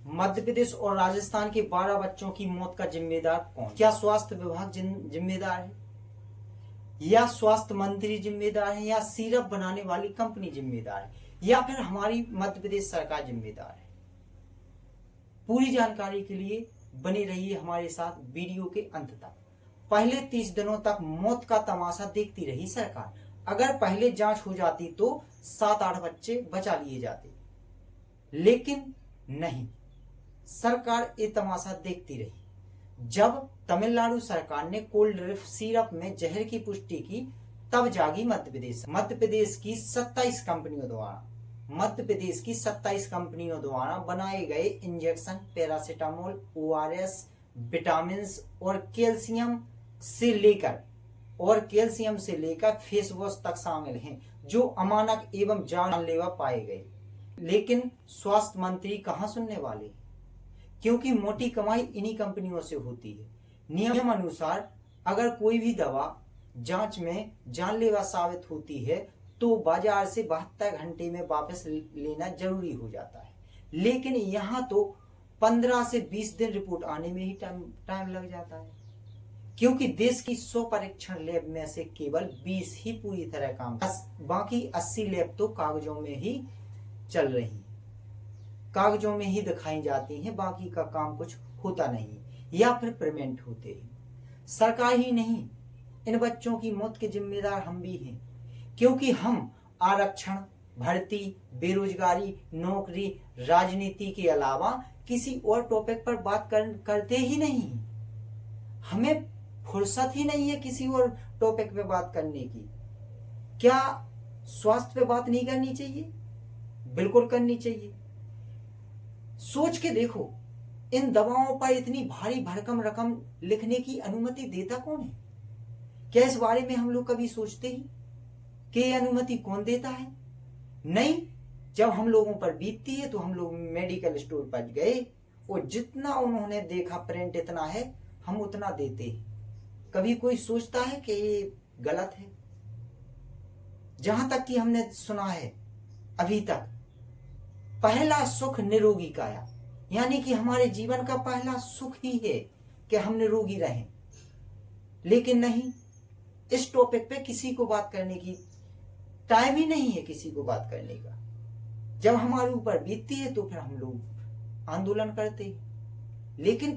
मध्य प्रदेश और राजस्थान के 12 बच्चों की मौत का जिम्मेदार कौन? क्या स्वास्थ्य विभाग जिम्मेदार है, या स्वास्थ्य मंत्री जिम्मेदार है, या सिरप बनाने वाली कंपनी जिम्मेदार है, या फिर हमारी मध्य प्रदेश सरकार जिम्मेदार है? पूरी जानकारी के लिए बने रहिए हमारे साथ वीडियो के अंत तक। पहले 30 दिनों तक मौत का तमाशा देखती रही सरकार। अगर पहले जांच हो जाती तो 7-8 बच्चे बचा लिए जाते, लेकिन नहीं, सरकार ये तमाशा देखती रही। जब तमिलनाडु सरकार ने कोल्ड ड्रिप सिरप में जहर की पुष्टि की, तब जागी मध्य प्रदेश। मध्य प्रदेश की 27 कंपनियों द्वारा बनाए गए इंजेक्शन, पैरासीटामोल, ORS, विटामिन और कैल्शियम से लेकर फेस वॉश तक शामिल हैं, जो अमानक एवं जानलेवा पाए गए। लेकिन स्वास्थ्य मंत्री कहां सुनने वाले, क्योंकि मोटी कमाई इन्हीं कंपनियों से होती है। नियम अनुसार अगर कोई भी दवा जांच में जानलेवा साबित होती है तो बाजार से 72 घंटे में वापस लेना जरूरी हो जाता है, लेकिन यहाँ तो 15 से 20 दिन रिपोर्ट आने में ही टाइम लग जाता है, क्योंकि देश की 100 परीक्षण लैब में से केवल 20 ही पूरी तरह काम, बाकी 80 लैब तो कागजों में ही चल रही, कागजों में ही दिखाई जाती हैं, बाकी का काम कुछ होता नहीं, या फिर पेमेंट होते हैं। सरकार ही नहीं, इन बच्चों की मौत के जिम्मेदार हम भी हैं, क्योंकि हम आरक्षण, भर्ती, बेरोजगारी, नौकरी, राजनीति के अलावा किसी और टॉपिक पर बात करते ही नहीं। हमें फुर्सत ही नहीं है किसी और टॉपिक पे बात करने की। क्या स्वास्थ्य पे बात नहीं करनी चाहिए? बिल्कुल करनी चाहिए। सोच के देखो, इन दवाओं पर इतनी भारी भरकम रकम लिखने की अनुमति देता कौन है? क्या इस बारे में हम लोग कभी सोचते ही कि ये अनुमति कौन देता है? नहीं, जब हम लोगों पर बीतती है तो हम लोग मेडिकल स्टोर पर गए और जितना उन्होंने देखा प्रिंट इतना है, हम उतना देते हैं। कभी कोई सोचता है कि ये गलत है? जहां तक कि हमने सुना है अभी तक, पहला सुख निरोगी काया, यानी कि हमारे जीवन का पहला सुख ही है कि हम निरोगी रहें। लेकिन नहीं, इस टॉपिक पे किसी को बात करने की टाइम ही नहीं है, किसी को बात करने का। जब हमारे ऊपर बीतती है तो फिर हम लोग आंदोलन करते हैं, लेकिन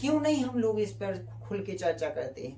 क्यों नहीं हम लोग इस पर खुल के चर्चा करते हैं?